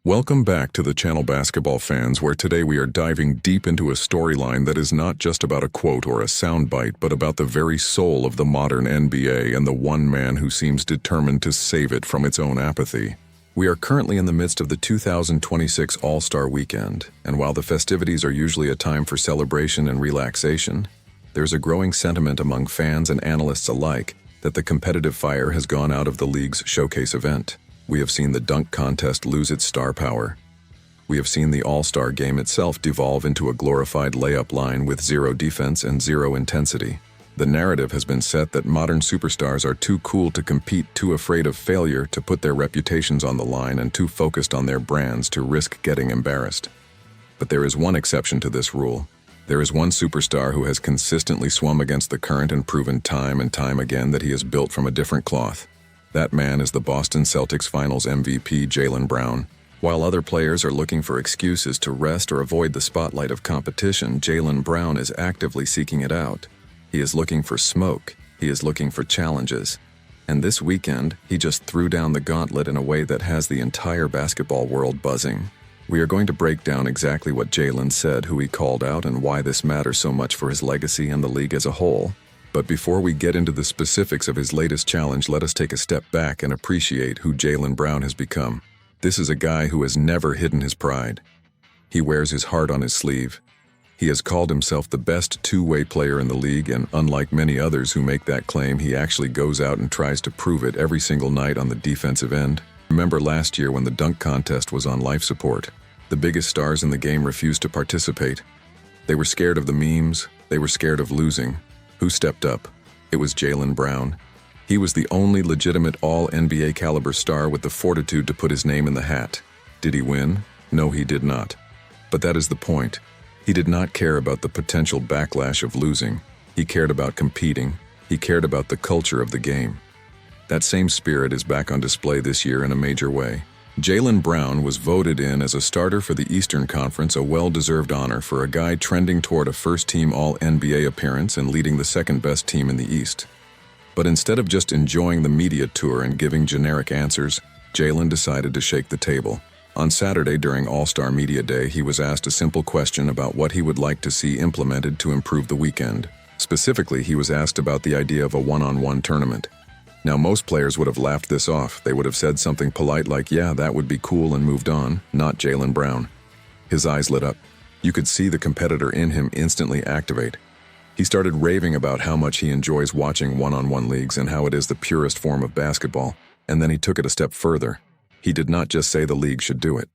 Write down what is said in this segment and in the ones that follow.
Welcome back to the channel, basketball fans, where today we are diving deep into a storyline that is not just about a quote or a soundbite, but about the very soul of the modern NBA and the one man who seems determined to save it from its own apathy. We are currently in the midst of the 2026 All-Star Weekend, and while the festivities are usually a time for celebration and relaxation, there's a growing sentiment among fans and analysts alike that the competitive fire has gone out of the league's showcase event. We have seen the dunk contest lose its star power. We have seen the All-Star game itself devolve into a glorified layup line with zero defense and zero intensity. The narrative has been set that modern superstars are too cool to compete, too afraid of failure to put their reputations on the line, and too focused on their brands to risk getting embarrassed. But there is one exception to this rule. There is one superstar who has consistently swum against the current and proven time and time again that he is built from a different cloth. That man is the Boston Celtics Finals MVP, Jaylen Brown. While other players are looking for excuses to rest or avoid the spotlight of competition, Jaylen Brown is actively seeking it out. He is looking for smoke. He is looking for challenges. And this weekend, he just threw down the gauntlet in a way that has the entire basketball world buzzing. We are going to break down exactly what Jaylen said, who he called out, and why this matters so much for his legacy and the league as a whole. But before we get into the specifics of his latest challenge, let us take a step back and appreciate who Jaylen Brown has become. This is a guy who has never hidden his pride. He wears his heart on his sleeve. He has called himself the best two-way player in the league, and unlike many others who make that claim, he actually goes out and tries to prove it every single night on the defensive end. Remember last year when the dunk contest was on life support? The biggest stars in the game refused to participate. They were scared of the memes. They were scared of losing. Who stepped up? It was Jaylen Brown. He was the only legitimate all-NBA caliber star with the fortitude to put his name in the hat. Did he win? No, he did not. But that is the point. He did not care about the potential backlash of losing. He cared about competing. He cared about the culture of the game. That same spirit is back on display this year in a major way. Jaylen Brown was voted in as a starter for the Eastern Conference, a well-deserved honor for a guy trending toward a first-team All-NBA appearance and leading the second-best team in the East. But instead of just enjoying the media tour and giving generic answers, Jaylen decided to shake the table. On Saturday during All-Star Media Day, he was asked a simple question about what he would like to see implemented to improve the weekend. Specifically, he was asked about the idea of a one-on-one tournament. Now, most players would have laughed this off. They would have said something polite like, yeah, that would be cool, and moved on. Not Jaylen Brown. His eyes lit up. You could see the competitor in him instantly activate. He started raving about how much he enjoys watching one-on-one leagues and how it is the purest form of basketball. And then he took it a step further. He did not just say the league should do it.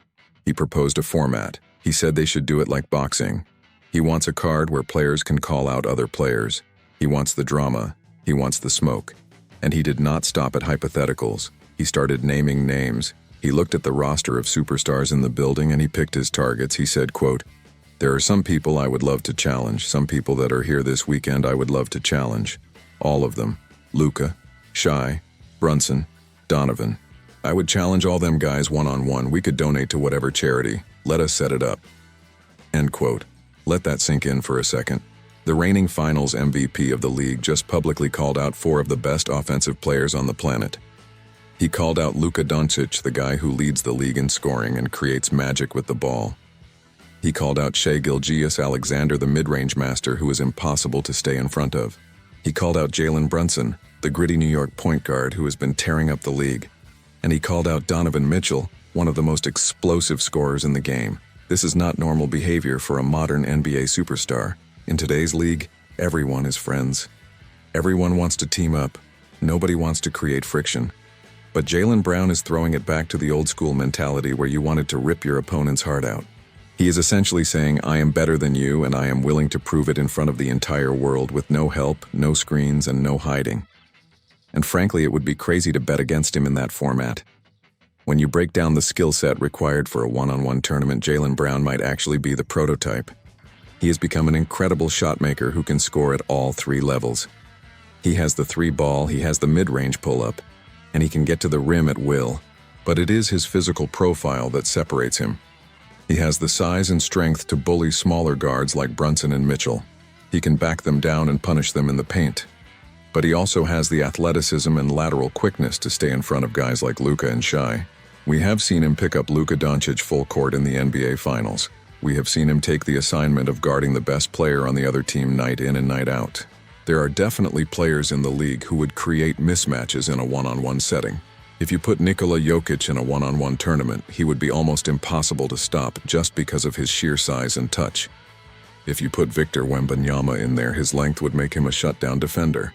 He proposed a format. He said they should do it like boxing. He wants a card where players can call out other players. He wants the drama. He wants the smoke. And he did not stop at hypotheticals. He started naming names. He looked at the roster of superstars in the building and he picked his targets. He said, quote, "There are some people I would love to challenge. Some people that are here this weekend I would love to challenge. All of them. Luka, Shai, Brunson, Donovan. I would challenge all them guys one-on-one. We could donate to whatever charity. Let us set it up." End quote. Let that sink in for a second. The reigning Finals MVP of the league just publicly called out four of the best offensive players on the planet. He called out Luka Doncic, the guy who leads the league in scoring and creates magic with the ball. He called out Shai Gilgeous-Alexander, the mid-range master who is impossible to stay in front of. He called out Jalen Brunson, the gritty New York point guard who has been tearing up the league. And he called out Donovan Mitchell, one of the most explosive scorers in the game. This is not normal behavior for a modern NBA superstar. In today's league, everyone is friends. Everyone wants to team up. Nobody wants to create friction. But Jaylen Brown is throwing it back to the old-school mentality where you wanted to rip your opponent's heart out. He is essentially saying, I am better than you, and I am willing to prove it in front of the entire world with no help, no screens, and no hiding. And frankly, it would be crazy to bet against him in that format. When you break down the skill set required for a one-on-one tournament, Jaylen Brown might actually be the prototype. He has become an incredible shot maker who can score at all three levels. He has the three ball, he has the mid-range pull-up, and he can get to the rim at will. But it is his physical profile that separates him. He has the size and strength to bully smaller guards like Brunson and Mitchell. He can back them down and punish them in the paint. But he also has the athleticism and lateral quickness to stay in front of guys like Luka and Shai. We have seen him pick up Luka Doncic full court in the NBA Finals. We have seen him take the assignment of guarding the best player on the other team night in and night out. There are definitely players in the league who would create mismatches in a one-on-one setting. If you put Nikola Jokic in a one-on-one tournament, he would be almost impossible to stop just because of his sheer size and touch. If you put Victor Wembanyama in there, his length would make him a shutdown defender.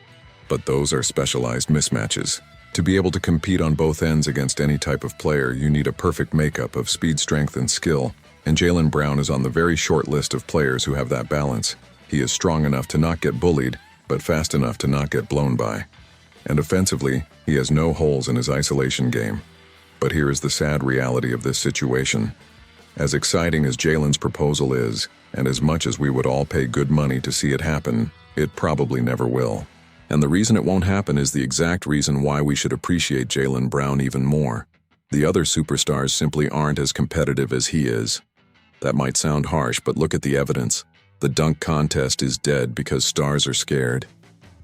But those are specialized mismatches. To be able to compete on both ends against any type of player, you need a perfect makeup of speed, strength, and skill, and Jaylen Brown is on the very short list of players who have that balance. He is strong enough to not get bullied, but fast enough to not get blown by. And offensively, he has no holes in his isolation game. But here is the sad reality of this situation. As exciting as Jaylen's proposal is, and as much as we would all pay good money to see it happen, it probably never will. And the reason it won't happen is the exact reason why we should appreciate Jaylen Brown even more. The other superstars simply aren't as competitive as he is. That might sound harsh, but look at the evidence. The dunk contest is dead because stars are scared.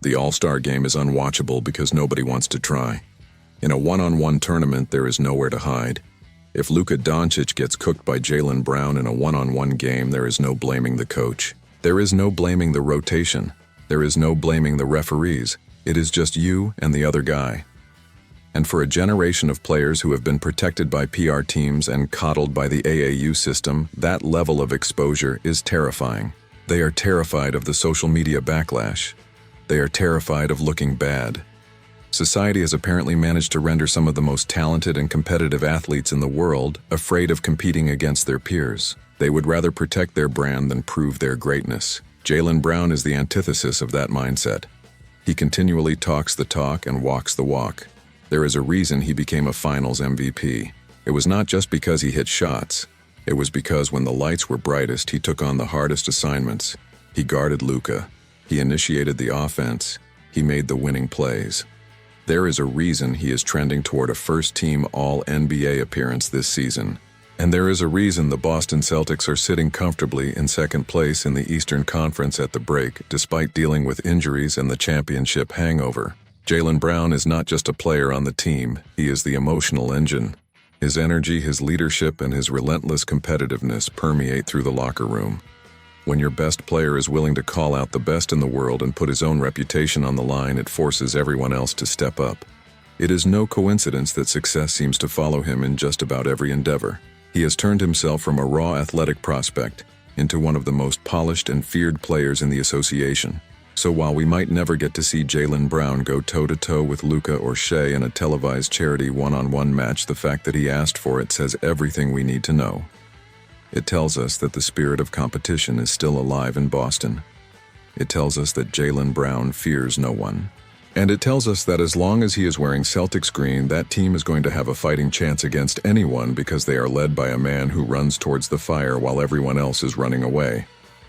The All-Star game is unwatchable because nobody wants to try. In a one-on-one tournament, there is nowhere to hide. If Luka Doncic gets cooked by Jaylen Brown in a one-on-one game, there is no blaming the coach. There is no blaming the rotation. There is no blaming the referees. It is just you and the other guy. And for a generation of players who have been protected by PR teams and coddled by the AAU system, that level of exposure is terrifying. They are terrified of the social media backlash. They are terrified of looking bad. Society has apparently managed to render some of the most talented and competitive athletes in the world afraid of competing against their peers. They would rather protect their brand than prove their greatness. Jaylen Brown is the antithesis of that mindset. He continually talks the talk and walks the walk. There is a reason he became a Finals MVP. It was not just because he hit shots. It was because when the lights were brightest, he took on the hardest assignments. He guarded Luka. He initiated the offense. He made the winning plays. There is a reason he is trending toward a first-team All-NBA appearance this season. And there is a reason the Boston Celtics are sitting comfortably in second place in the Eastern Conference at the break, despite dealing with injuries and the championship hangover. Jaylen Brown is not just a player on the team, he is the emotional engine. His energy, his leadership, and his relentless competitiveness permeate through the locker room. When your best player is willing to call out the best in the world and put his own reputation on the line, it forces everyone else to step up. It is no coincidence that success seems to follow him in just about every endeavor. He has turned himself from a raw athletic prospect into one of the most polished and feared players in the association. So while we might never get to see Jaylen Brown go toe-to-toe with Luka or Shai in a televised charity one-on-one match, the fact that he asked for it says everything we need to know. It tells us that the spirit of competition is still alive in Boston. It tells us that Jaylen Brown fears no one. And it tells us that as long as he is wearing Celtics green, that team is going to have a fighting chance against anyone because they are led by a man who runs towards the fire while everyone else is running away.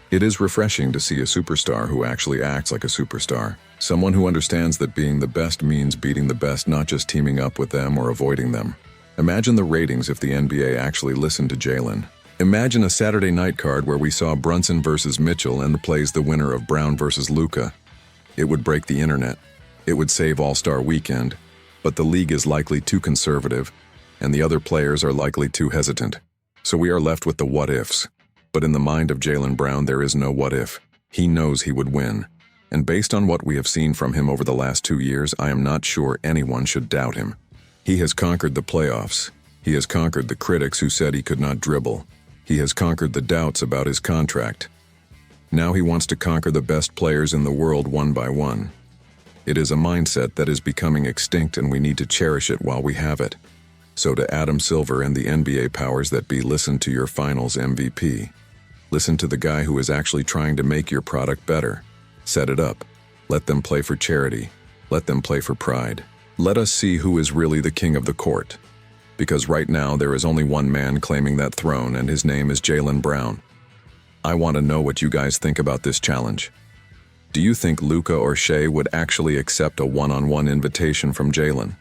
It is refreshing to see a superstar who actually acts like a superstar. Someone who understands that being the best means beating the best, not just teaming up with them or avoiding them. Imagine the ratings if the NBA actually listened to Jaylen. Imagine a Saturday night card where we saw Brunson versus Mitchell and plays the winner of Brown versus Luka. It would break the internet. It would save All-Star Weekend. But the league is likely too conservative, and the other players are likely too hesitant. So we are left with the what-ifs. But in the mind of Jaylen Brown, there is no what-if. He knows he would win. And based on what we have seen from him over the last 2 years, I am not sure anyone should doubt him. He has conquered the playoffs. He has conquered the critics who said he could not dribble. He has conquered the doubts about his contract. Now he wants to conquer the best players in the world one by one. It is a mindset that is becoming extinct, and we need to cherish it while we have it. So to Adam Silver and the NBA powers that be, listen to your Finals MVP. Listen to the guy who is actually trying to make your product better. Set it up. Let them play for charity. Let them play for pride. Let us see who is really the king of the court. Because right now there is only one man claiming that throne, and his name is Jaylen Brown. I want to know what you guys think about this challenge. Do you think Luka or Shai would actually accept a one-on-one invitation from Jaylen?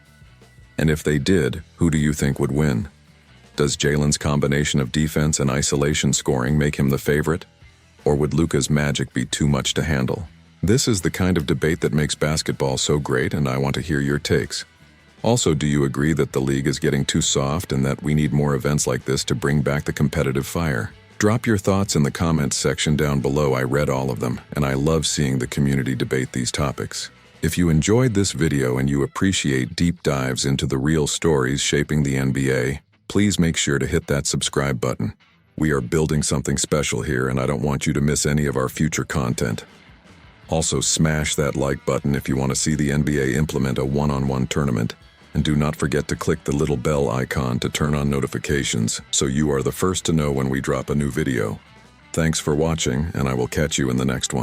And if they did, who do you think would win? Does Jaylen's combination of defense and isolation scoring make him the favorite? Or would Luka's magic be too much to handle? This is the kind of debate that makes basketball so great, and I want to hear your takes. Also, do you agree that the league is getting too soft and that we need more events like this to bring back the competitive fire? Drop your thoughts in the comments section down below. I read all of them, and I love seeing the community debate these topics. If you enjoyed this video and you appreciate deep dives into the real stories shaping the NBA, please make sure to hit that subscribe button. We are building something special here, and I don't want you to miss any of our future content. Also, smash that like button if you want to see the NBA implement a one-on-one tournament. And do not forget to click the little bell icon to turn on notifications so you are the first to know when we drop a new video. Thanks for watching, and I will catch you in the next one.